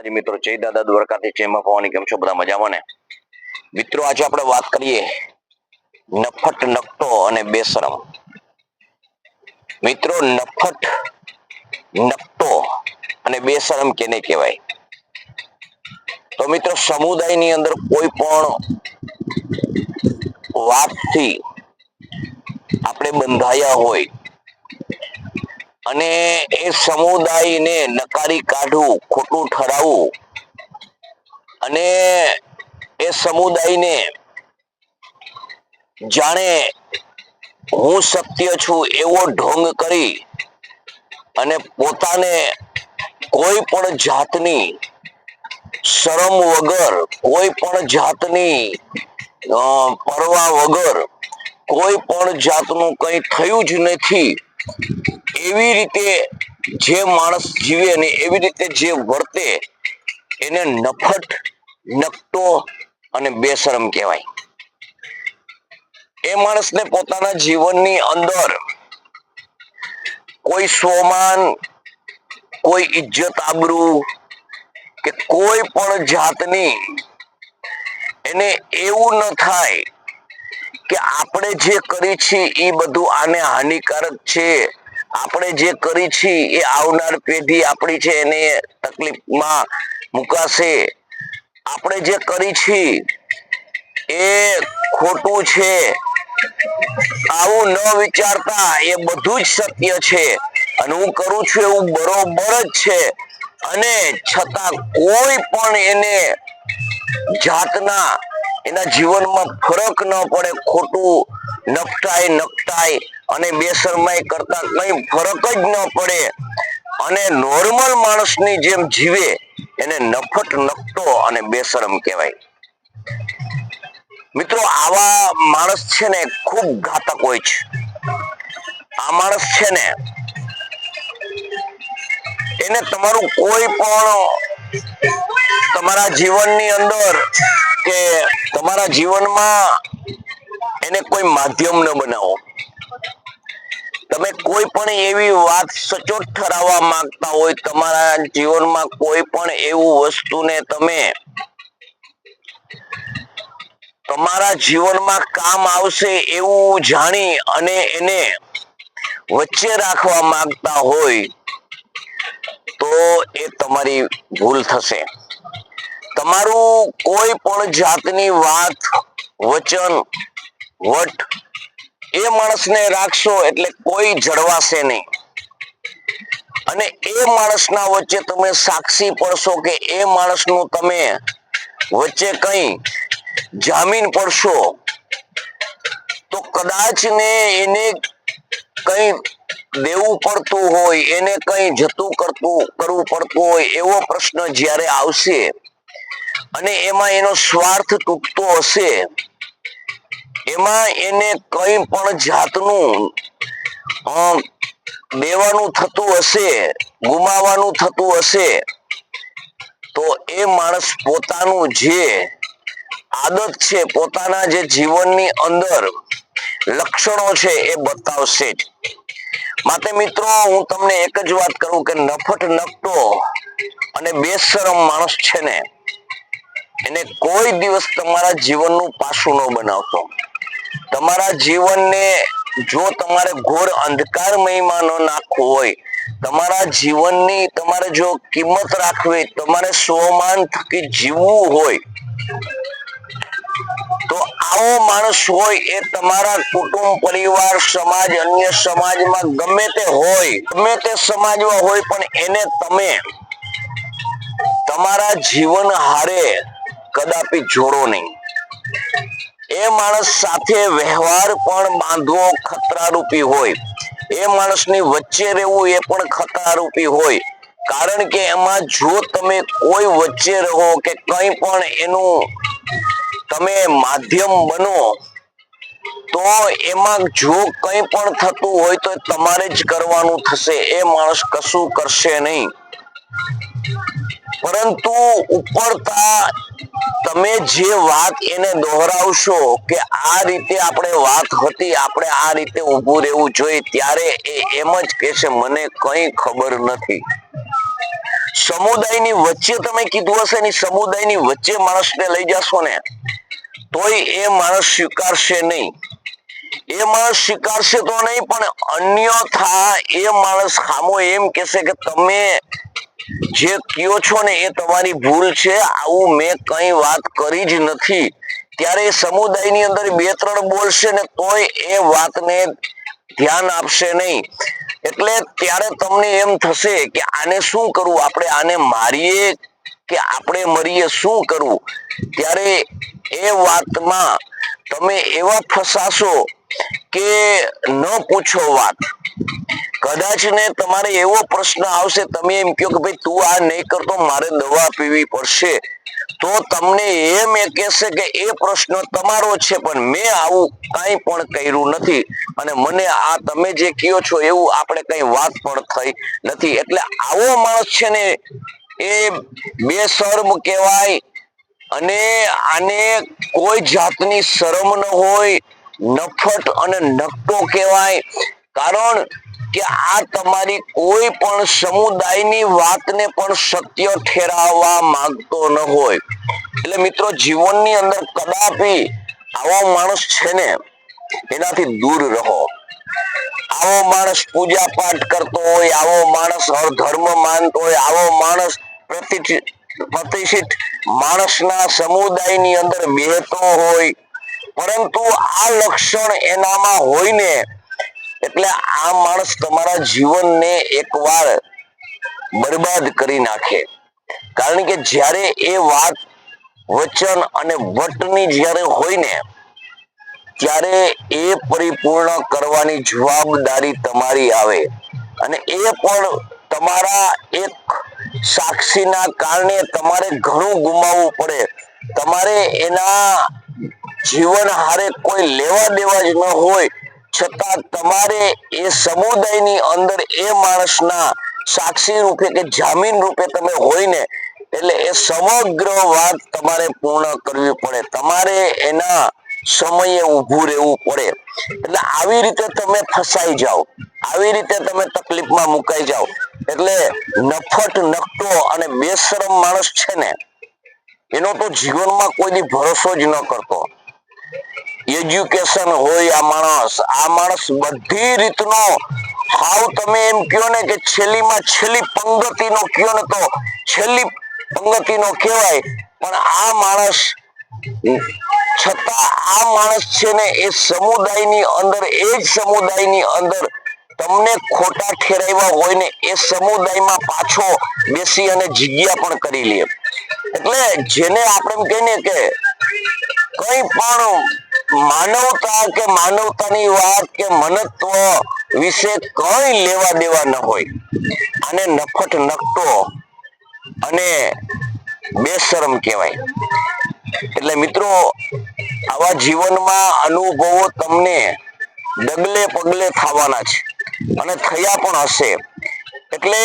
મિત્રો જય દાદા દ્વારકાથી જય માં ભવાની કેમ છો બધા મજામાં ને મિત્રો આજે આપણે વાત કરીએ નફટ નકટો અને બેશરમ મિત્રો નફટ નકટો અને બેશરમ કેને કહેવાય તો મિત્રો સમુદાયની અંદર કોઈ પણ વાતથી આપણે બંધાયા હોય અને એ સમુદાયને નકારી કાઢવું ખોટું ઠરાવવું અને એ સમુદાયને જાણે હું સત્ય છું એવો ઢોંગ કરી અને પોતાને કોઈ પણ જાતની શરમ વગર કોઈ પણ જાતની પરવા વગર કોઈ પણ જાતનું કંઈ થયું જ નથી એવી રીતે જે માણસ જીવે ને એવી રીતે જે વર્તે એને નફટ નકટો અને બેશરમ કહેવાય. એ માણસને પોતાના જીવનની અંદર કોઈ સ્વમાન કોઈ ઇજ્જત આબરૂ કે કોઈ પણ જાતની એને એવું ન થાય કે આપણે જે કરી છીએ એ બધું આને હાનિકારક છે, આપણે જે કરી છીએ એ આવનાર પેઢી આપણી છે એને તકલીફમાં મુકાશે, આપણે જે કરી છીએ એ ખોટું છે આવું ન વિચારતા એ બધું જ સત્ય છે અને હું કરું છું એવું બરોબર જ છે અને છતાં કોઈ પણ એને જાતના એના જીવનમાં ફરક ન પડે, ખોટું નફટાય નકટાય અને બેશરમાઈ કરતા કઈ ફરક જ ન પડે અને નોર્મલ માણસની જેમ જીવે એને નફટ નકટો અને બેશરમ કહેવાય. મિત્રો આવા માણસ છે ને ખૂબ ઘાતક હોય છે. આ માણસ છે ને એને તમારું કોઈ પણ તમારા જીવનની અંદર કે તમારા જીવનમાં એને કોઈ માધ્યમ ન બનાવો. તમે કોઈ પણ એવી વાત સચોટ ઠરાવવા માંગતા હોય, તમારા જીવનમાં કોઈ પણ એવું વસ્તુને તમે તમારા જીવનમાં કામ આવશે એવું જાણી અને એને વચ્ચે રાખવા માંગતા હોય તો એ તમારી ભૂલ થશે. તમારું કોઈ પણ જાતની વાત વચન વટ એ માણસને રાખશો એટલે કોઈ જળવાશે નહીં અને એ માણસના વચ્ચે તમે સાક્ષી પડશો કે એ માણસનું તમે વચ્ચે કઈ જામીન પડશો તો કદાચ ને એને કઈ દેવું પડતું હોય, એને કઈ જતું કરવું પડતું હોય એવો પ્રશ્ન જ્યારે આવશે અને એમાં એનો સ્વાર્થ તૂટતો હશે, એમાં એને કઈ પણ જાતનું દેવાનું થતું હશે, ગુમાવાનું થતું હશે તો એ માણસ પોતાનું જે આદત છે, પોતાના જે જીવનની અંદર લક્ષણો છે એ બતાવશે જ. માટે મિત્રો હું તમને એક જ વાત કરું કે નફટ નકટો અને બેશરમ માણસ છે ને એને કોઈ દિવસ તમારા જીવનનું પાસું ન બનાવતો. તમારા જીવનને જો તમારે ઘોર અંધકારમયમાં ન નાખવું હોય, તમારા જીવનની તમારે જો કિંમત રાખવી, તમારે સ્વમાન થકી જીવવું હોય તો આવો માણસ હોય એ તમારા કુટુંબ પરિવાર સમાજ અન્ય સમાજમાં ગમે તે હોય, ગમે તે સમાજમાં હોય પણ એને તમે તમારા જીવન હારે કદાપી જોડો નહીં. એ માણસ સાથે વ્યવહાર પણ બાંધવો ખતરારૂપી હોય, એ માણસની વચ્ચે રહેવું એ પણ ખતરારૂપી હોય. કારણ કે એમાં જો તમે કોઈ વચ્ચે રહો કે કંઈ પણ એનું તમે માધ્યમ બનો તો એમાં જો કંઈ પણ થતું હોય તો તમારે જ કરવાનું થશે, એ માણસ કશું કરશે નહીં. પરંતુ ઉપરતા તમે જે વાત એને દોહરાવશો કે આ રીતે આપણે વાત હતી, આપણે આ રીતે ઊભું રહેવું જોઈએ, ત્યારે એ એમ જ કહેશે મને કંઈ ખબર નથી. સમુદાયની વચ્ચે તમે કીધું હશે ને, સમુદાયની વચ્ચે માણસને લઈ જશો ને તોય એ માણસ સ્વીકારશે નહીં. એ માણસ સ્વીકારશે તો નહીં, પણ અન્યથા એ માણસ સામો એમ કહેશે કે તમે જે કયો છો ને એ તમારી ભૂલ છે, આવું મેં કઈ વાત કરી જ નથી. ત્યારે સમુદાયની અંદર બે ત્રણ બોલશે ને તોય એ વાતને ધ્યાન આપશે નહીં. એટલે ત્યારે તમને એમ થશે કે આને શું કરવું, આપણે આને મારીએ કે આપણે મરીએ, શું કરવું? ત્યારે એ વાતમાં તમે એવા ફસાશો કે ન પૂછો વાત. કદાચ ને તમારે એવો પ્રશ્ન આવશે, તમે એમ કહો કે ભાઈ તું આ નહીં કરતો, મારે દવા પીવી પડશે, તો તમને એમ એ કહેશે કે એ પ્રશ્ન તમારો છે, પણ મેં આવું કંઈ પણ કર્યું નથી અને મને આ તમે જે કહો છો એવું આપણે કઈ વાત પણ થઈ નથી. એટલે આવો માણસ છે ને એ બેશરમ કહેવાય અને આને કોઈ જાતની શરમ ન હોય, નફટ અને નકટો કહેવાય. કારણ કે આ તમારી કોઈ પણ સમુદાયની વાતને પણ સત્ય ઠેરાવવા માંગતો ન હોય. એટલે મિત્રો, જીવનની અંદર કદાપી આવો માણસ છે ને એનાથી દૂર રહો. આવો માણસ પૂજા પાઠ કરતો હોય, આવો માણસ ધર્મ માનતો હોય, આવો માણસ પ્રતિષ્ઠિત માણસના સમુદાયની અંદર બેહતો હોય, પરંતુ આ લક્ષણ એનામાં હોય ને એટલે આ માણસ તમારા જીવનને એકવાર બરબાદ કરી નાખે. કારણ કે જ્યારે એ વાત વચન અને વટની જ્યારે હોય ને ત્યારે એ પરિપૂર્ણ કરવાની જવાબદારી તમારી આવે અને એ પણ તમારા એક સાક્ષીના કારણે તમારે ઘણું ગુમાવવું પડે. તમારે એના જીવન હારે કોઈ લેવા દેવા જ ન હોય, છતાં તમારે એ સમુદાયની અંદર એ માણસના સાક્ષી રૂપે કે જામીન રૂપે તમે હોય ને એટલે એ સમગ્ર વાત તમારે પૂર્ણ કરવી પડે. તમારે એના સમયે ઊભું રહેવું પડે. એટલે આવી રીતે તમે ફસાઈ જાઓ, આવી રીતે તમે તકલીફમાં મુકાઈ જાઓ. એટલે નફટ નકટો અને બેશરમ માણસ છે ને એનો તો જીવનમાં કોઈ ભરોસો જ ન કરતો. એજ્યુકેશન હોય આ માણસ બધી રીતનો હાવ તમે એમ કહો ને કે છેલ્લીમાં છેલ્લી પંક્તિનો કહો ને તો છેલ્લી પંક્તિનો કહેવાય, પણ આ માણસ છતાં આ માણસ છે ને એ સમુદાયની અંદર, એ જ સમુદાયની અંદર તમને ખોટા ઠેરાવ્યા હોય ને એ સમુદાયમાં પાછો બેસી અને જગ્યા પણ કરી લે. એટલે જેને આપણે એમ કહીએ કે કઈ પણ માનવતા કે માનવતાની વાત કે મનત્વ વિશે કઈ લેવા દેવા ન હોય, આને નફટ નકટો અને બેશરમ કહેવાય. એટલે મિત્રો, આવા જીવનમાં અનુભવો તમને ડગલે પગલે થવાના છે અને થયા પણ હશે. એટલે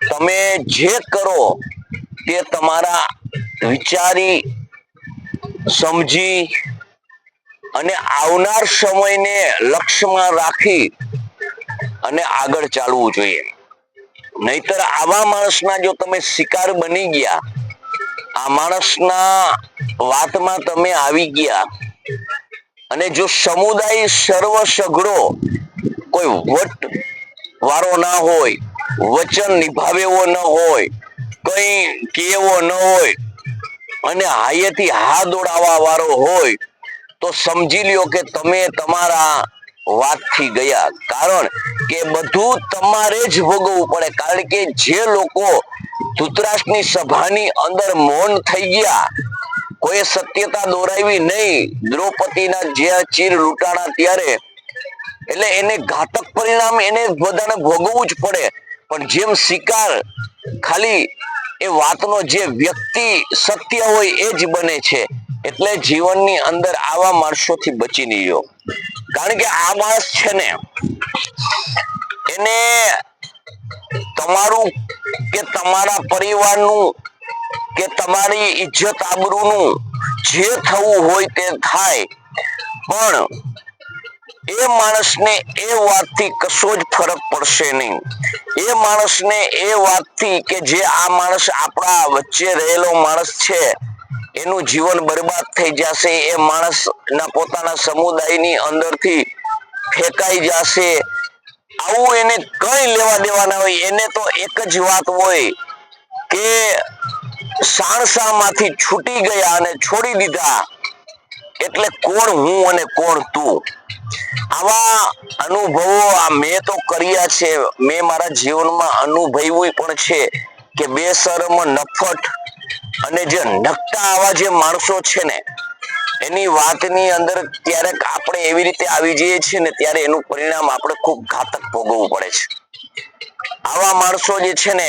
તમે જે કરો તે તમારા વિચારી સમજી અને આવનાર સમયને લક્ષ્યમાં રાખી અને આગળ ચાલવું જોઈએ. નહીતર આવા માણસના જો તમે શિકાર બની ગયા, આ માણસના વાતમાં તમે આવી ગયા અને જો સમુદાય સર્વ સઘળો કોઈ વટ વાળો ના હોય, વચન નિભાવેવો ન હોય, કઈ કેવો ન હોય અને હાયેથી હા દોડાવવા વાળો હોય તો સમજી લ્યો કે તમે તમારા વાતથી ગયા. કારણ કે બધું તમારે જ ભોગવવું પડે. કારણ કે જે લોકો ધૃતરાષ્ટ્રની સભાની અંદર મૌન થઈ ગયા, કોઈ સત્યતા દોરાવી નહીં, દ્રૌપદીના જે ચીર લૂંટાણા ત્યારે, એટલે એને ઘાતક પરિણામ એને બધાને ભોગવવું જ પડે. પણ જેમ શિકાર ખાલી એ વાતનો જે વ્યક્તિ સત્ય હોય એ જ બને છે. એટલે જીવનની અંદર આવા માણસોથી બચી નહીં રહ્યો. કારણ કે આ માણસ છે ને એને તમારું કે તમારા પરિવારનું કે તમારી ઇજ્જત આબરૂનું જે થવું હોય તે થાય, પણ એ માણસને એ વાતથી કશો જ ફરક પડશે નહીં. એ માણસને એ વાતથી કે જે આ માણસ આપણા વચ્ચે રહેલો માણસ છે એનું જીવન બરબાદ થઈ જશે, એ માણસ ના પોતાના સમુદાયની અંદરથી ફેંકાઈ જશે, આવું એને કઈ લેવા દેવા ના હોય. એને તો એક જ વાત હોય કે સાણસામાંથી છૂટી ગયા અને છોડી દીધા એટલે કોણ હું અને કોણ તું. આવા અનુભવો મેં તો કર્યા છે, મેં મારા જીવનમાં અનુભવ્યું પણ છે કે બેશરમ, નફટ અને જે નકટા આવા જે માણસો છે ને એની વાતની અંદર ક્યારેક આપણે એવી રીતે આવી જઈએ છીએ ને ત્યારે એનું પરિણામ આપણે ખૂબ ઘાતક ભોગવવું પડે છે. આવા માણસો જે છે ને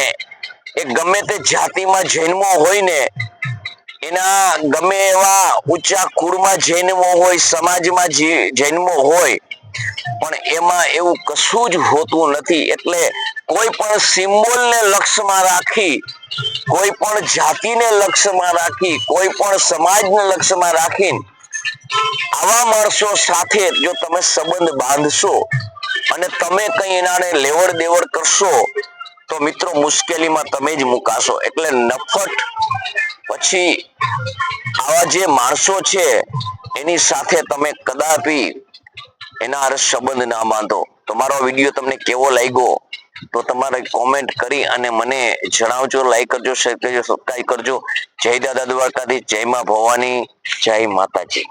એ ગમે તે જાતિમાં જન્મો હોય ને, એના ગમે એવા ઊંચા કુળમાં જન્મો હોય, સમાજમાં જન્મો હોય, પણ એમાં એવું કશું જ હોતું નથી. એટલે કોઈ પણ સિમ્બોલને લક્ષ્યમાં રાખી, કોઈ પણ જાતિને લક્ષ્યમાં રાખી, કોઈ પણ સમાજને લક્ષ્યમાં રાખી આવા માણસો સાથે જો તમે સંબંધ બાંધશો અને તમે કઈ એનાને લેવડ દેવડ કરશો તો મિત્રો મુશ્કેલીમાં તમે જ મુકાશો. એટલે નફટ પછી આવા જે માણસો છે એની સાથે તમે કદાપી એના હારે સંબંધ ના બાંધો. તમારો વિડીયો તમને કેવો લાગ્યો તો તમારે કોમેન્ટ કરી અને મને જણાવજો. લાઈક કરજો, શેર કરજો, સબસ્ક્રાઇબ કરજો. જય દાદા દ્વારકાધીશ, જય માં ભવાની, જય માતાજી.